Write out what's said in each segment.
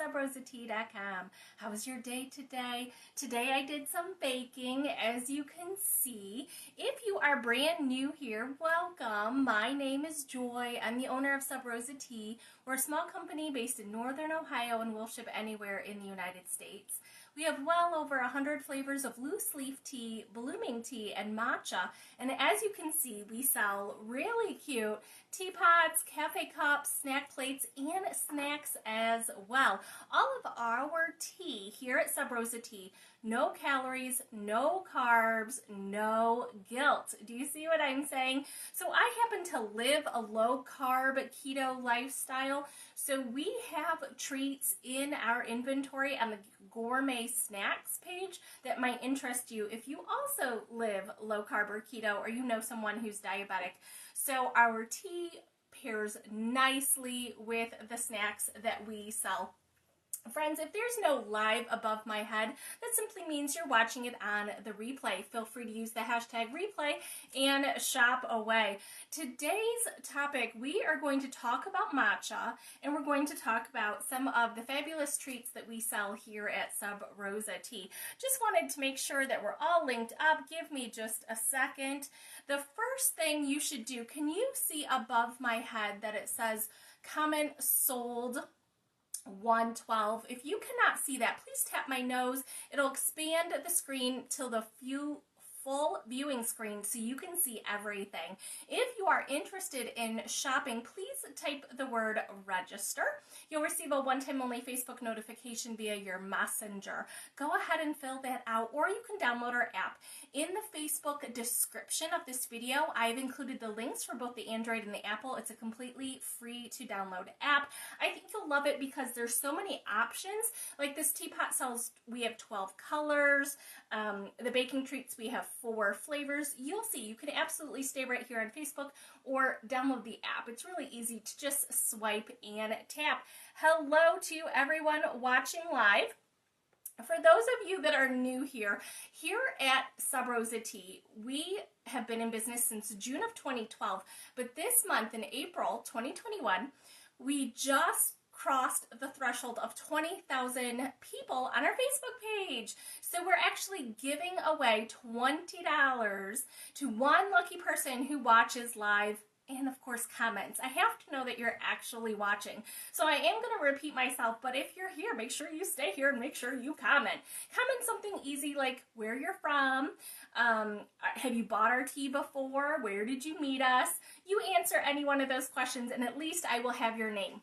SubrosaTea.com. How was your day today? Today I did some baking, as you can see. If you are brand new here, welcome. My name is Joy. I'm the owner of Sub Rosa Tea. We're a small company based in Northern Ohio and we'll ship anywhere in the United States. We have well over 100 flavors of loose leaf tea, blooming tea, and matcha. And as you can see, we sell really cute teapots, cafe cups, snack plates, and snacks as well. All of our tea here at Sub Rosa Tea, no calories, no carbs, no guilt. Do you see what I'm saying? So I happen to live a low carb keto lifestyle. So we have treats in our inventory on the gourmet snacks page that might interest you if you also live low carb or keto or you know someone who's diabetic. So our tea pairs nicely with the snacks that we sell. Friends, if there's no live above my head, that simply means you're watching it on the replay. Feel free to use the hashtag replay and shop away. Today's topic, we are going to talk about matcha, and we're going to talk about some of the fabulous treats that we sell here at Sub Rosa Tea. Just wanted to make sure that we're all linked up. Give me just a second. The first thing you should do, can you see above my head that it says comment sold 112? If you cannot see that, please tap my nose. It'll expand the screen till the full viewing screen so you can see everything. If you are interested in shopping, please type the word register. You'll receive a one-time only Facebook notification via your messenger. Go ahead and fill that out, or you can download our app. In the Facebook description of this video, I've included the links for both the Android and the Apple. It's a completely free to download app. I think you'll love it because there's so many options. Like this teapot sells, we have 12 colors. The baking treats, we have 4 flavors. You'll see, you can absolutely stay right here on Facebook or download the app. It's really easy to just swipe and tap. Hello to everyone watching live. For those of you that are new here at Sub Rosa Tea, we have been in business since June of 2012, but this month in April 2021, we just crossed the threshold of 20,000 people on our Facebook page. So we're actually giving away $20 to one lucky person who watches live and of course comments. I have to know that you're actually watching. So I am going to repeat myself, but if you're here, make sure you stay here and make sure you comment. Comment something easy like where you're from, have you bought our tea before, where did you meet us? You answer any one of those questions and at least I will have your name.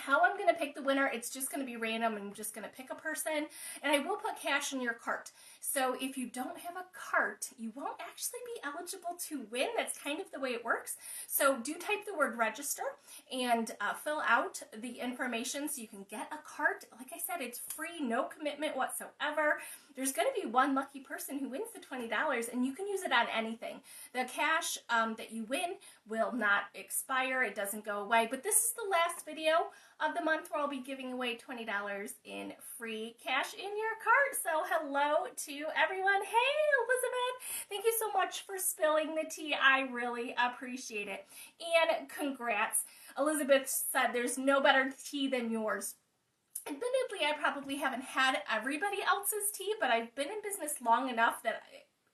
How I'm going to pick the winner, it's just going to be random. I'm just going to pick a person, and I will put cash in your cart. So if you don't have a cart, you won't actually be eligible to win. That's kind of the way it works. So do type the word register and fill out the information so you can get a cart. Like I said, it's free, no commitment whatsoever. There's going to be one lucky person who wins the $20, and you can use it on anything. The cash that you win will not expire. It doesn't go away. But this is the last video of the month where I'll be giving away $20 in free cash in your cart. So hello to everyone. Hey, Elizabeth. Thank you so much for spilling the tea. I really appreciate it. And congrats. Elizabeth said there's no better tea than yours. Admittedly, I probably haven't had everybody else's tea, but I've been in business long enough that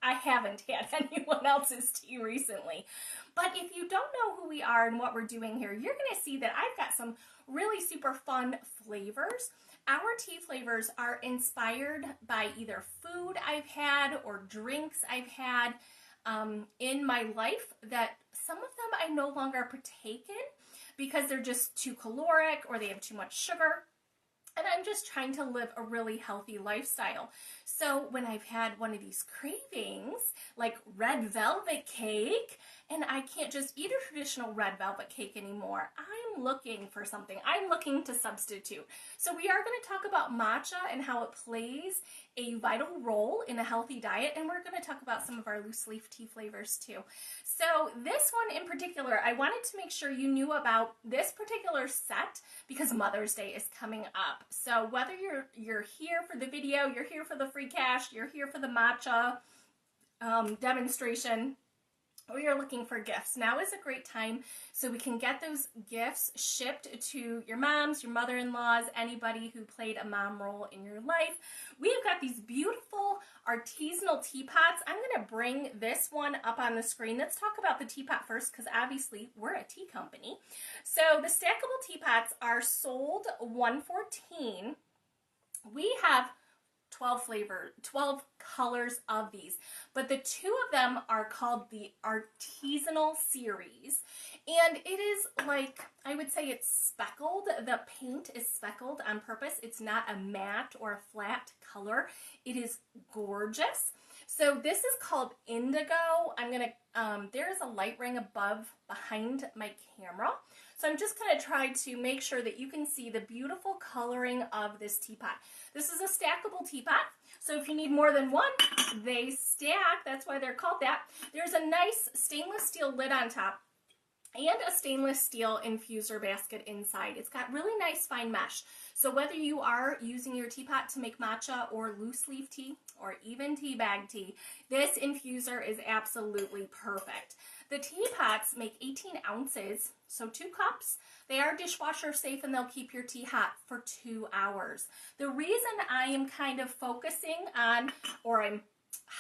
I haven't had anyone else's tea recently. But if you don't know who we are and what we're doing here, you're going to see that I've got some really super fun flavors. Our tea flavors are inspired by either food I've had or drinks I've had in my life that some of them I no longer partake in because they're just too caloric or they have too much sugar. And I'm just trying to live a really healthy lifestyle. So when I've had one of these cravings, like red velvet cake, and I can't just eat a traditional red velvet cake anymore, I'm looking for something. I'm looking to substitute. So we are going to talk about matcha and how it plays a vital role in a healthy diet, and we're going to talk about some of our loose leaf tea flavors too. So this one in particular, I wanted to make sure you knew about this particular set because Mother's Day is coming up. So whether you're here for the video, you're here for the free cash, you're here for the matcha demonstration, or you're looking for gifts, now is a great time so we can get those gifts shipped to your moms, your mother-in-laws, anybody who played a mom role in your life. We've got these beautiful artisanal teapots. I'm going to bring this one up on the screen. Let's talk about the teapot first, because obviously we're a tea company. So the stackable teapots are sold $114. We have 12 colors of these, but the two of them are called the Artisanal series, and it is like, I would say it's speckled. The paint is speckled on purpose. It's not a matte or a flat color. It is gorgeous. So this is called Indigo. I'm gonna, there is a light ring behind my camera. So I'm just going to try to make sure that you can see the beautiful coloring of this teapot. This is a stackable teapot, so if you need more than one, they stack. That's why they're called that. There's a nice stainless steel lid on top and a stainless steel infuser basket inside. It's got really nice fine mesh. So whether you are using your teapot to make matcha or loose leaf tea or even tea bag tea, this infuser is absolutely perfect. The teapots make 18 ounces, so 2 cups. They are dishwasher safe and they'll keep your tea hot for 2 hours. The reason I am kind of focusing on, or I'm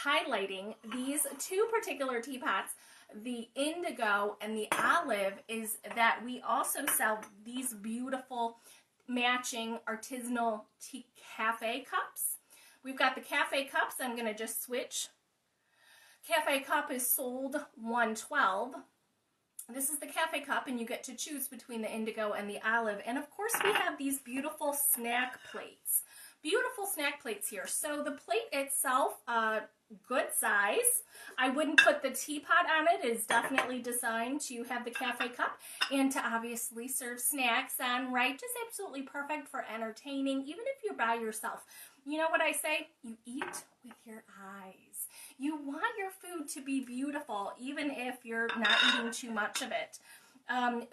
highlighting these two particular teapots, the Indigo and the Olive, is that we also sell these beautiful matching artisanal tea cafe cups. We've got the cafe cups. I'm going to just switch. Cafe cup is sold $112. This is the cafe cup, and you get to choose between the Indigo and the Olive. And of course we have these beautiful snack plates. Beautiful snack plates here. So the plate itself, good size. I wouldn't put the teapot on it. It is definitely designed to have the cafe cup and to obviously serve snacks on, right? Just absolutely perfect for entertaining, even if you're by yourself. You know what I say? You eat with your eyes. You want your food to be beautiful, even if you're not eating too much of it.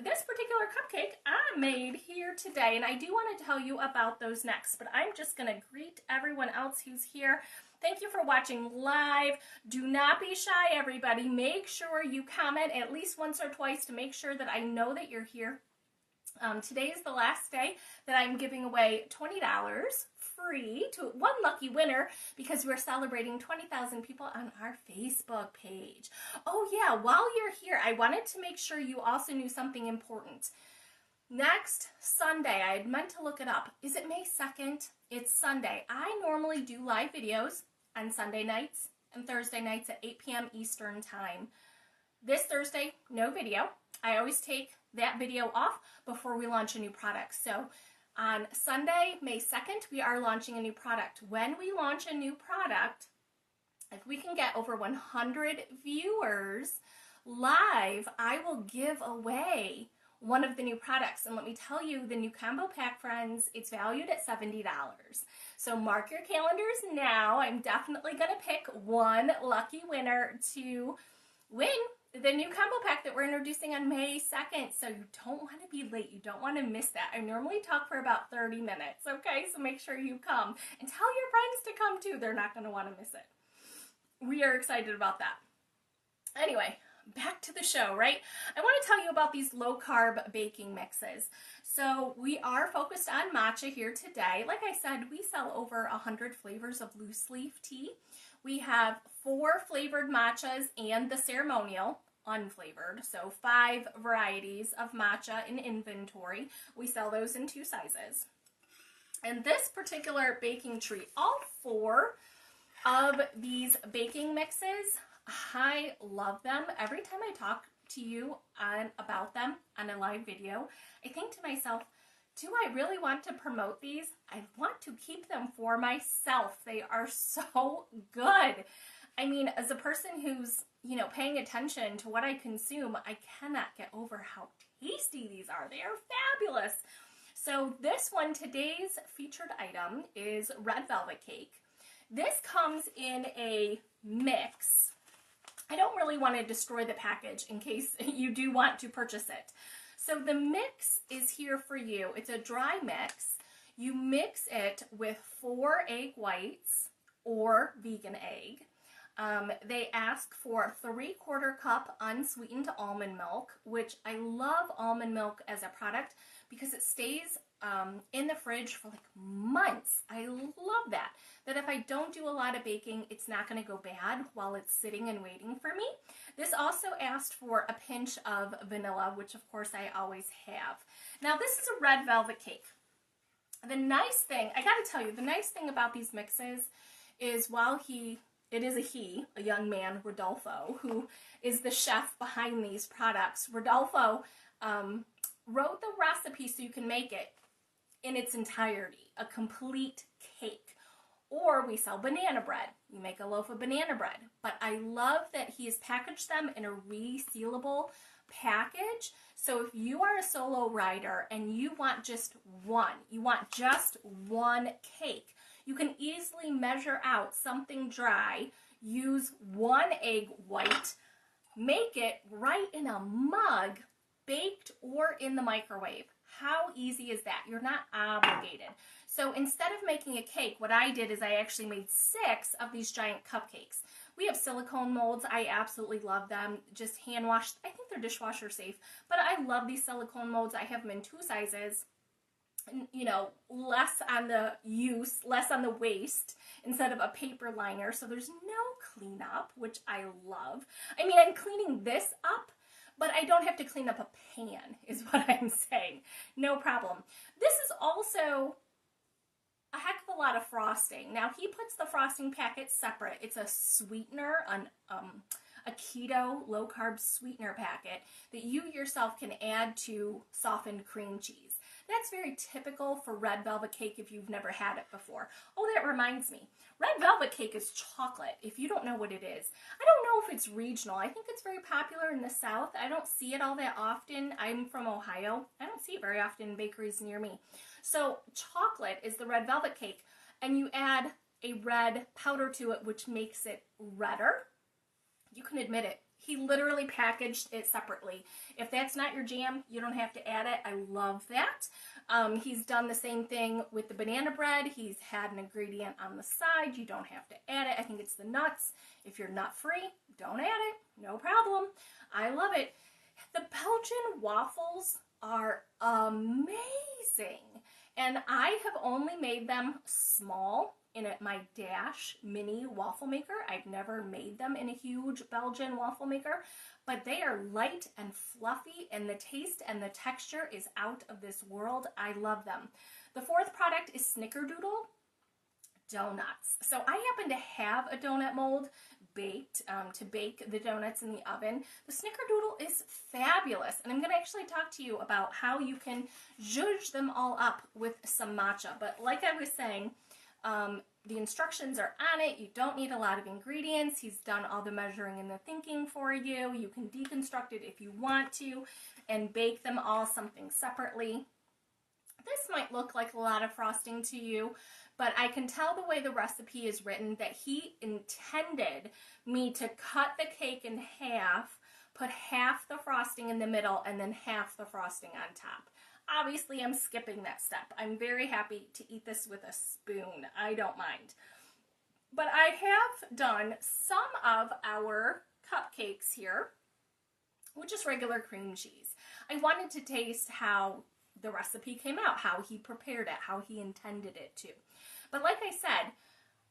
This particular cupcake I made here today, and I do want to tell you about those next, but I'm just going to greet everyone else who's here. Thank you for watching live. Do not be shy, everybody. Make sure you comment at least once or twice to make sure that I know that you're here. Today is the last day that I'm giving away $20 free to one lucky winner, because we're celebrating 20,000 people on our Facebook page. Oh yeah, while you're here, I wanted to make sure you also knew something important. Next Sunday, I had meant to look it up. Is it May 2nd? It's Sunday. I normally do live videos on Sunday nights and Thursday nights at 8 p.m. Eastern time. This Thursday, no video. I always take that video off before we launch a new product. So on Sunday, May 2nd, we are launching a new product. When we launch a new product, if we can get over 100 viewers live, I will give away one of the new products. And let me tell you, the new combo pack, friends, it's valued at $70. So mark your calendars now. I'm definitely going to pick one lucky winner to win the new combo pack that we're introducing on May 2nd. So you don't want to be late. You don't want to miss that. I normally talk for about 30 minutes, okay? So make sure you come. And tell your friends to come too. They're not going to want to miss it. We are excited about that. Anyway, back to the show, right? I want to tell you about these low-carb baking mixes. So we are focused on matcha here today. Like I said, we sell over 100 flavors of loose leaf tea. We have 4 flavored matchas and the ceremonial, unflavored. So 5 varieties of matcha in inventory. We sell those in 2 sizes. And this particular baking treat, all 4 of these baking mixes, I love them. Every time I talk to you about them on a live video, I think to myself, do I really want to promote these? I want to keep them for myself. They are so good. I mean, as a person who's, paying attention to what I consume, I cannot get over how tasty these are. They are fabulous. So this one, today's featured item, is red velvet cake. This comes in a mix. I don't really want to destroy the package in case you do want to purchase it. So the mix is here for you. It's a dry mix. You mix it with 4 egg whites or vegan egg. They ask for 3/4 cup unsweetened almond milk, which I love almond milk as a product because it stays in the fridge for like months. I love that. That if I don't do a lot of baking, it's not going to go bad while it's sitting and waiting for me. This also asked for a pinch of vanilla, which of course I always have. Now this is a red velvet cake. The nice thing, I got to tell you, the nice thing about these mixes is it is a young man, Rodolfo, who is the chef behind these products. Rodolfo wrote the recipe so you can make it in its entirety, a complete cake. Or we sell banana bread. You make a loaf of banana bread. But I love that he has packaged them in a resealable package. So if you are a solo rider and you want just one cake, you can easily measure out something dry, use 1 egg white, make it right in a mug, baked or in the microwave. How easy is that? You're not obligated. So instead of making a cake, what I did is I actually made 6 of these giant cupcakes. We have silicone molds. I absolutely love them. Just hand washed. I think they're dishwasher safe, but I love these silicone molds. I have them in 2 sizes. You know, less on the use, less on the waste instead of a paper liner. So there's no cleanup, which I love. I mean, I'm cleaning this up, but I don't have to clean up a pan, is what I'm saying. No problem. This is also a heck of a lot of frosting. Now, he puts the frosting packet separate. It's a sweetener, a keto low-carb sweetener packet that you yourself can add to softened cream cheese. That's very typical for red velvet cake if you've never had it before. Oh, that reminds me. Red velvet cake is chocolate, if you don't know what it is. I don't know if it's regional. I think it's very popular in the South. I don't see it all that often. I'm from Ohio. I don't see it very often in bakeries near me. So chocolate is the red velvet cake, and you add a red powder to it, which makes it redder. You can admit it. He literally packaged it separately. If that's not your jam, you don't have to add it. I love that. He's done the same thing with the banana bread. He's had an ingredient on the side. You don't have to add it. I think it's the nuts. If you're nut free, don't add it. No problem. I love it. The Belgian waffles are amazing. And I have only made them small in my Dash mini waffle maker. I've never made them in a huge Belgian waffle maker, but they are light and fluffy, and the taste and the texture is out of this world. I love them. The 4th product is Snickerdoodle donuts. So I happen to have a donut mold baked to bake the donuts in the oven. The Snickerdoodle is fabulous, and I'm going to actually talk to you about how you can zhuzh them all up with some matcha. But like I was saying, the instructions are on it. You don't need a lot of ingredients. He's done all the measuring and the thinking for you. You can deconstruct it if you want to and bake them all something separately. This might look like a lot of frosting to you, but I can tell the way the recipe is written that he intended me to cut the cake in half, put half the frosting in the middle, and then half the frosting on top. Obviously, I'm skipping that step. I'm very happy to eat this with a spoon. I don't mind. But I have done some of our cupcakes here with just regular cream cheese. I wanted to taste how the recipe came out, how he prepared it, how he intended it to. But like I said,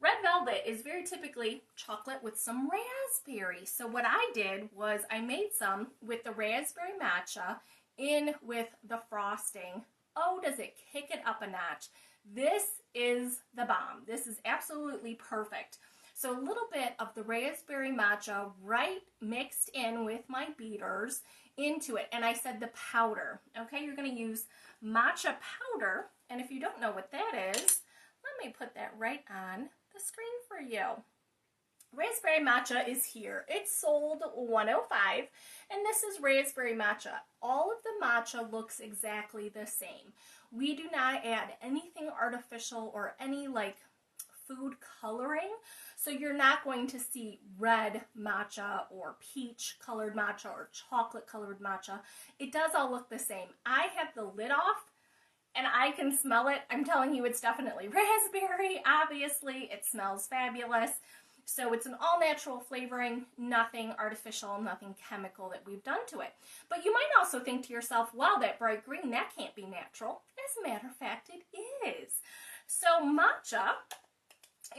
red velvet is very typically chocolate with some raspberry. So what I did was I made some with the raspberry matcha in with the frosting. Oh, does it kick it up a notch? This is the bomb. This is absolutely perfect. So a little bit of the raspberry matcha right mixed in with my beaters into it. And I said the powder. Okay, you're going to use matcha powder. And if you don't know what that is, let me put that right on the screen for you. Raspberry matcha is here. It's sold $105, and this is raspberry matcha. All of the matcha looks exactly the same. We do not add anything artificial or any like food coloring, so you're not going to see red matcha or peach colored matcha or chocolate colored matcha. It does all look the same. I have the lid off and I can smell it. I'm telling you, it's definitely raspberry. Obviously, it smells fabulous. So it's an all-natural flavoring, nothing artificial, nothing chemical that we've done to it. But you might also think to yourself, wow, that bright green, that can't be natural. As a matter of fact, it is. So matcha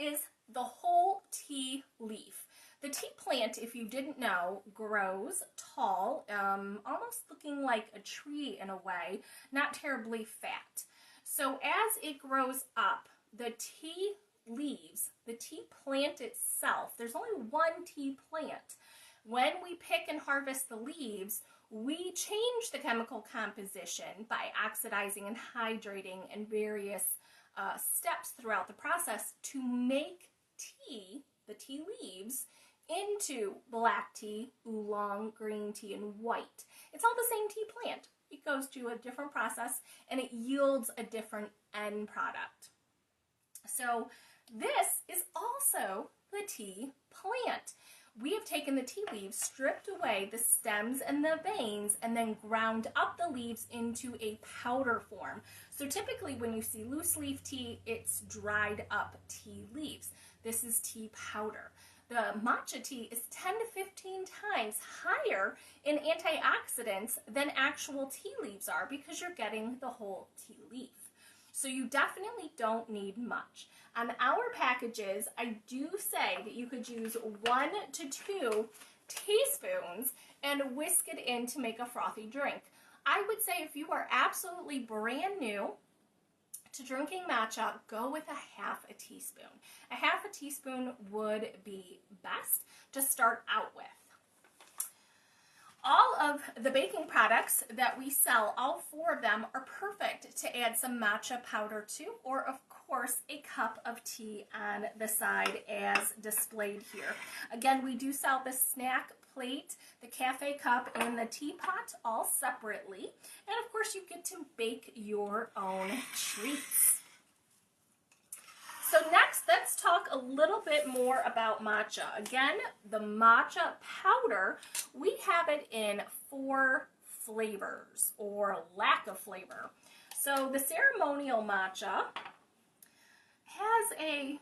is the whole tea leaf. The tea plant, if you didn't know, grows tall, almost looking like a tree in a way, not terribly fat. So as it grows up, the tea leaves, the tea plant itself, there's only one tea plant. When we pick and harvest the leaves, we change the chemical composition by oxidizing and hydrating and various steps throughout the process to make tea, the tea leaves, into black tea, oolong, green tea, and white. It's all the same tea plant. It goes through a different process and it yields a different end product. So this is also the tea plant. We have taken the tea leaves, stripped away the stems and the veins, and then ground up the leaves into a powder form. So typically when you see loose leaf tea, it's dried up tea leaves. This is tea powder. The matcha tea is 10 to 15 times higher in antioxidants than actual tea leaves are because you're getting the whole tea leaf. So you definitely don't need much. On our packages, I do say that you could use 1 to 2 teaspoons and whisk it in to make a frothy drink. I would say if you are absolutely brand new to drinking matcha, go with a half a teaspoon. A half a teaspoon would be best to start out with. All of the baking products that we sell, all 4 of them, are perfect to add some matcha powder to, or of course a cup of tea on the side as displayed here. Again, we do sell the snack plate, the cafe cup, and the teapot all separately. And of course you get to bake your own treats. So next, let's talk a little bit more about matcha. Again, the matcha powder, we have it in 4 flavors, or lack of flavor. So the ceremonial matcha has a,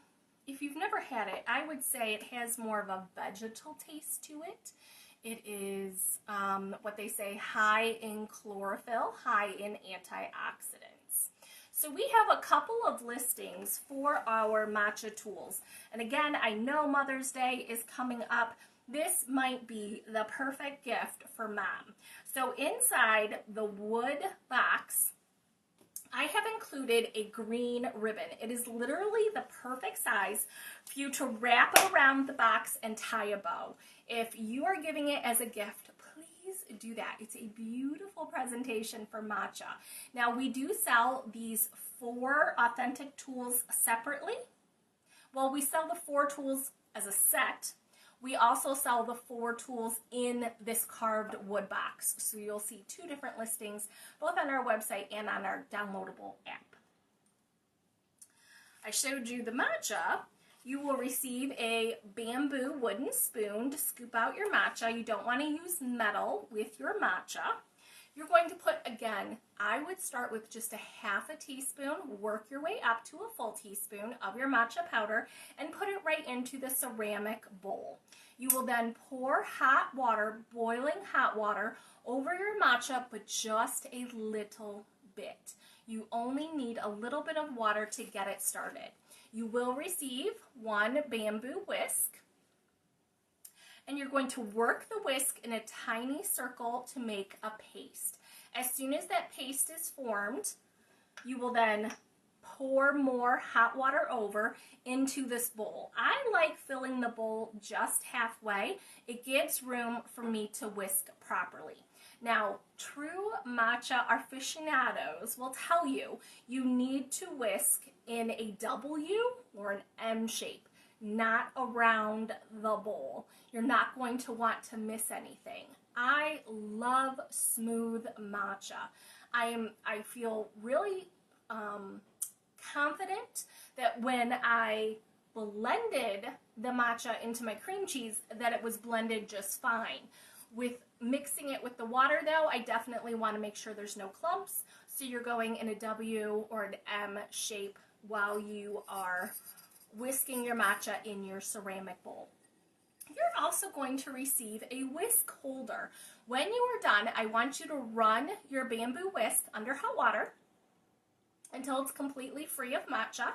if you've never had it, I would say it has more of a vegetal taste to it. It is what they say high in chlorophyll, high in antioxidants. So we have a couple of listings for our Matcha Tools. And again, I know Mother's Day is coming up. This might be the perfect gift for mom. So inside the wood box, I have included a green ribbon. It is literally the perfect size for you to wrap it around the box and tie a bow. If you are giving it as a gift, please do that. It's a beautiful presentation for matcha. Now, we do sell these 4 authentic tools separately. Well, we sell the 4 tools as a set. We also sell the 4 tools in this carved wood box. So you'll see 2 different listings, both on our website and on our downloadable app. I showed you the matcha. You will receive a bamboo wooden spoon to scoop out your matcha. You don't want to use metal with your matcha. You're going to put, again, I would start with just a half a teaspoon, work your way up to a full teaspoon of your matcha powder, and put it right into the ceramic bowl. You will then pour hot water, boiling hot water, over your matcha, but just a little bit. You only need a little bit of water to get it started. You will receive 1 bamboo whisk, and you're going to work the whisk in a tiny circle to make a paste. As soon as that paste is formed, you will then pour more hot water over into this bowl. I like filling the bowl just halfway. It gives room for me to whisk properly. Now, true matcha aficionados will tell you you need to whisk in a W or an M shape, not around the bowl. You're not going to want to miss anything. I love smooth matcha. I feel really confident that when I blended the matcha into my cream cheese, that it was blended just fine. With mixing it with the water though, I definitely want to make sure there's no clumps. So you're going in a W or an M shape while you are whisking your matcha in your ceramic bowl. You're also going to receive a whisk holder. When you are done, I want you to run your bamboo whisk under hot water until it's completely free of matcha,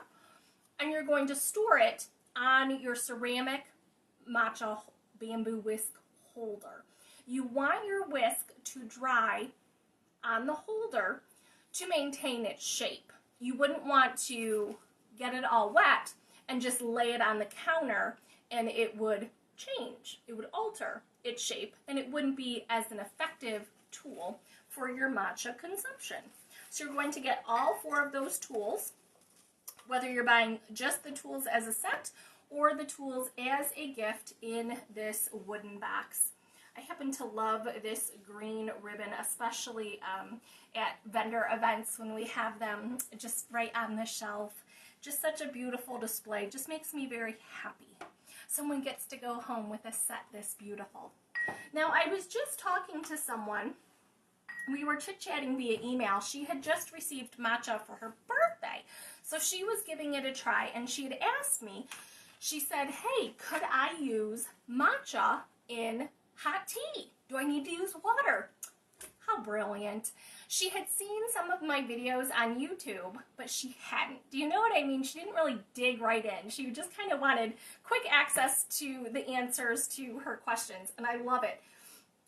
and you're going to store it on your ceramic matcha bamboo whisk holder. You want your whisk to dry on the holder to maintain its shape. You wouldn't want to get it all wet and just lay it on the counter, and it would change. It would alter its shape, and it wouldn't be as an effective tool for your matcha consumption. So you're going to get all 4 of those tools, whether you're buying just the tools as a set or the tools as a gift in this wooden box. I happen to love this green ribbon, especially at vendor events when we have them just right on the shelf. Just such a beautiful display. Just makes me very happy. Someone gets to go home with a set this beautiful. Now, I was just talking to someone. We were chit-chatting via email. She had just received matcha for her birthday, so she was giving it a try, and she had asked me, she said, hey, could I use matcha in hot tea? Do I need to use water? How brilliant. She had seen some of my videos on YouTube, but she hadn't. Do you know what I mean? She didn't really dig right in. She just kind of wanted quick access to the answers to her questions, and I love it.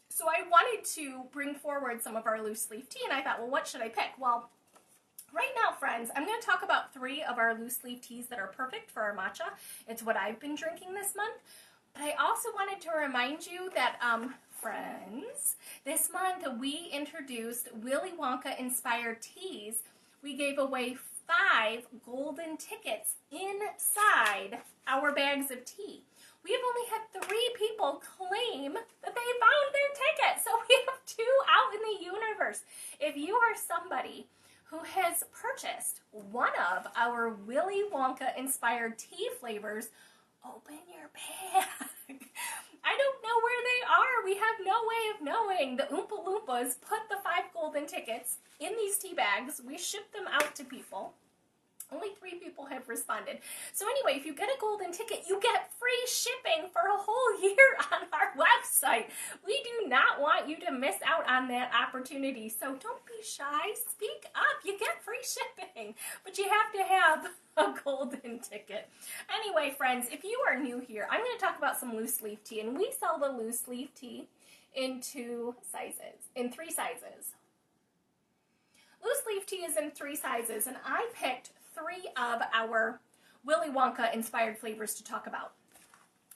So I wanted to bring forward some of our loose leaf tea, and I thought, well, what should I pick? Well, right now, friends, I'm going to talk about 3 of our loose leaf teas that are perfect for our matcha. It's what I've been drinking this month. But I also wanted to remind you that, friends, this month we introduced Willy Wonka inspired teas. We gave away 5 golden tickets inside our bags of tea. We have only had 3 people claim that they found their ticket. So we have 2 out in the universe. If you are somebody who has purchased one of our Willy Wonka inspired tea flavors, open your bag. I don't know where they are. We have no way of knowing. The Oompa Loompas put the 5 golden tickets in these tea bags. We ship them out to people. Only 3 people have responded. So anyway, if you get a golden ticket, you get free shipping for a whole year on our website. We do not want you to miss out on that opportunity. So don't be shy. Speak up. You get free shipping. But you have to have a golden ticket. Anyway, friends, if you are new here, I'm going to talk about some loose leaf tea. And we sell the loose leaf tea in 3 sizes. Loose leaf tea is in 3 sizes, and I picked 3 of our Willy Wonka inspired flavors to talk about.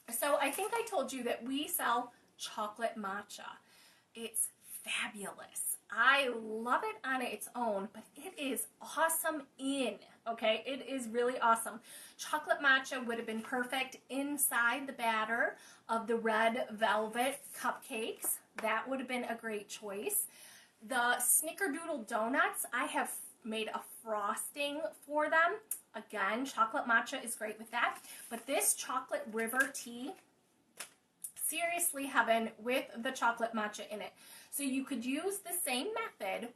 So I think I told you that we sell chocolate matcha. It's fabulous. I love it on its own, but it is awesome okay? It is really awesome. Chocolate matcha would have been perfect inside the batter of the red velvet cupcakes. That would have been a great choice. The snickerdoodle donuts, I have made a frosting for them. Again, chocolate matcha is great with that. But this chocolate river tea, seriously heaven with the chocolate matcha in it. So you could use the same method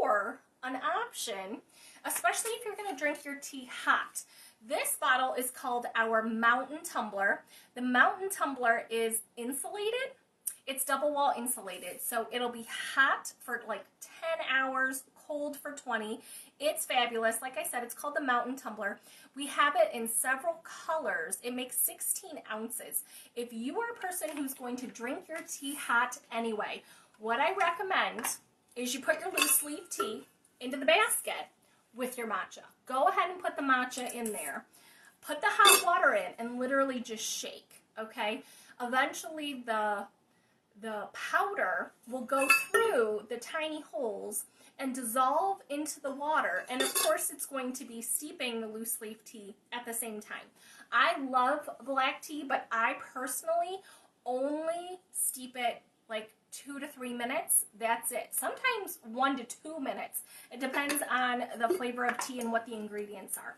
or an option, especially if you're going to drink your tea hot. This bottle is called our Mountain Tumbler. The Mountain Tumbler is insulated. It's double wall insulated, so it'll be hot for like 10 hours, cold for 20. It's fabulous. Like I said, it's called the Mountain Tumbler. We have it in several colors. It makes 16 ounces. If you are a person who's going to drink your tea hot anyway, what I recommend is you put your loose leaf tea into the basket with your matcha. Go ahead and put the matcha in there. Put the hot water in and literally just shake, okay? Eventually the powder will go through the tiny holes and dissolve into the water, and of course it's going to be steeping the loose leaf tea at the same time. I love black tea, but I personally only steep it like 2 to 3 minutes. That's it. Sometimes 1 to 2 minutes. It depends on the flavor of tea and what the ingredients are.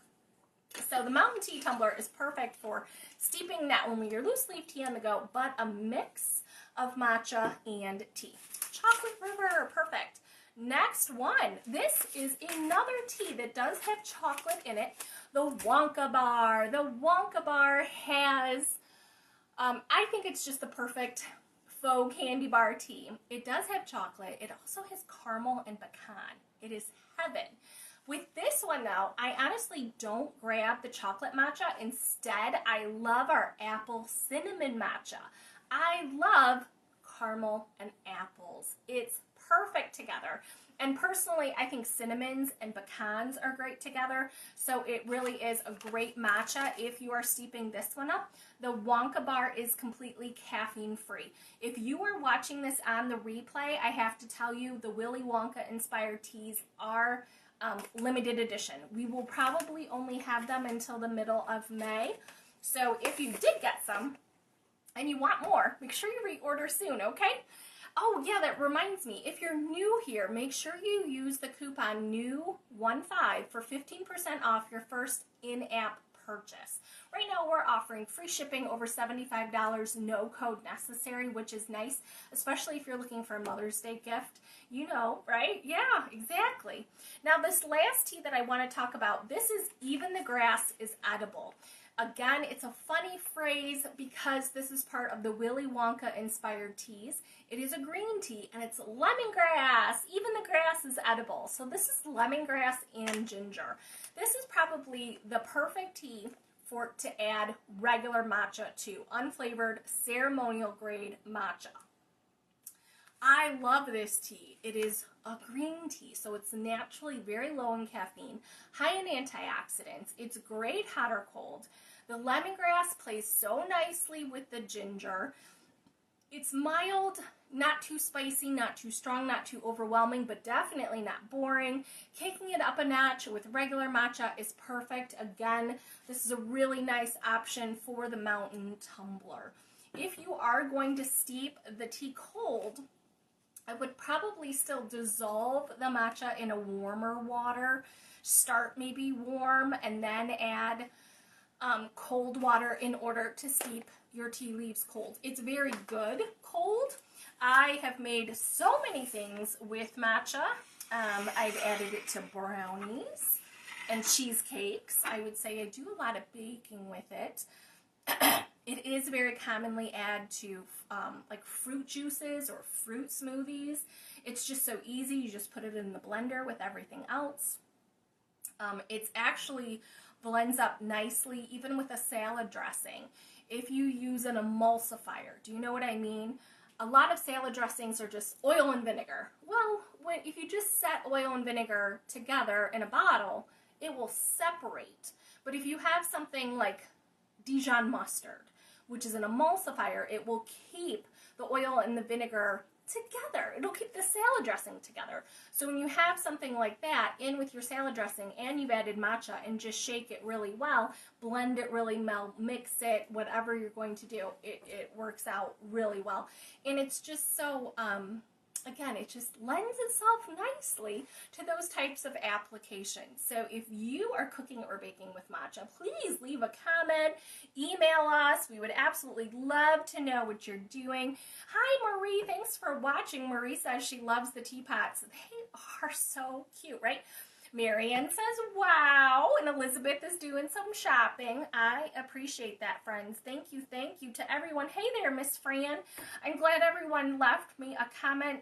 So the Mountain Tea Tumbler is perfect for steeping not only your loose leaf tea on the go, but a mix of matcha and tea. Chocolate River, perfect. Next one. This is another tea that does have chocolate in it. The Wonka bar. The Wonka bar has, I think it's just the perfect faux candy bar tea. It does have chocolate. It also has caramel and pecan. It is heaven. With this one though, I honestly don't grab the chocolate matcha. Instead, I love our apple cinnamon matcha. I love caramel and apples. It's perfect together. And personally, I think cinnamons and pecans are great together. So it really is a great matcha if you are steeping this one up. The Wonka bar is completely caffeine free. If you are watching this on the replay, I have to tell you the Willy Wonka inspired teas are limited edition. We will probably only have them until the middle of May. So if you did get some and you want more, make sure you reorder soon, okay? Oh yeah, that reminds me, if you're new here, make sure you use the coupon NEW15 for 15% off your first in-app purchase. Right now we're offering free shipping over $75, no code necessary, which is nice, especially if you're looking for a Mother's Day gift. You know, right? Yeah, exactly. Now this last tea that I want to talk about, this is Even the Grass is Edible. Again, it's a funny phrase because this is part of the Willy Wonka inspired teas. It is a green tea and it's lemongrass. Even the grass is edible. So this is lemongrass and ginger. This is probably the perfect tea to add regular matcha to, unflavored ceremonial grade matcha. I love this tea. It is a green tea, so it's naturally very low in caffeine, high in antioxidants. It's great hot or cold. The lemongrass plays so nicely with the ginger. It's mild, not too spicy, not too strong, not too overwhelming, but definitely not boring. Kicking it up a notch with regular matcha is perfect. Again, this is a really nice option for the mountain tumbler. If you are going to steep the tea cold, I would probably still dissolve the matcha in a warmer water. Start maybe warm and then add cold water in order to steep your tea leaves cold. It's very good cold. I have made so many things with matcha. I've added it to brownies and cheesecakes. I would say I do a lot of baking with it. It is very commonly added to like fruit juices or fruit smoothies. It's just so easy. You just put it in the blender with everything else. It's actually blends up nicely even with a salad dressing. If you use an emulsifier, do you know what I mean? A lot of salad dressings are just oil and vinegar. Well, if you just set oil and vinegar together in a bottle, it will separate. But if you have something like Dijon mustard, which is an emulsifier, it will keep the oil and the vinegar together. It'll keep the salad dressing together. So when you have something like that in with your salad dressing and you've added matcha and just shake it really well, blend it really well, mix it, whatever you're going to do, it works out really well. And it's just so, again, it just lends itself nicely to those types of applications. So if you are cooking or baking with matcha, please leave a comment, email us. We would absolutely love to know what you're doing. Hi, Marie. Thanks for watching. Marie says she loves the teapots. They are so cute, right? Marianne says, wow, and Elizabeth is doing some shopping. I appreciate that, friends. Thank you to everyone. Hey there, Miss Fran. I'm glad everyone left me a comment.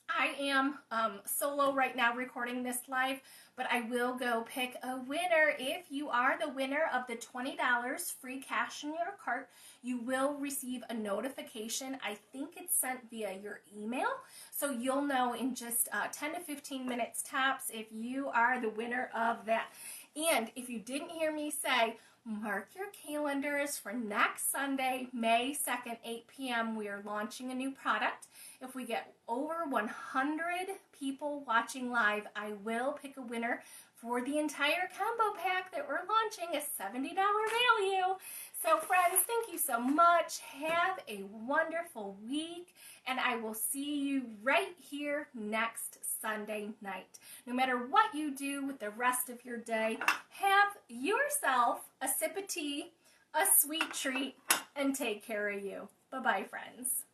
I am solo right now recording this live, but I will go pick a winner. If you are the winner of the $20 free cash in your cart, you will receive a notification. I think it's sent via your email, so you'll know in just 10 to 15 minutes tops if you are the winner of that. And if you didn't hear me say, mark your calendars for next Sunday, May 2nd, 8 p.m. We are launching a new product. If we get over 100 people watching live, I will pick a winner for the entire combo pack that we're launching, a $70 value. So friends, thank you so much. Have a wonderful week, and I will see you right here next Sunday night. No matter what you do with the rest of your day, have yourself a sip of tea, a sweet treat, and take care of you. Bye-bye, friends.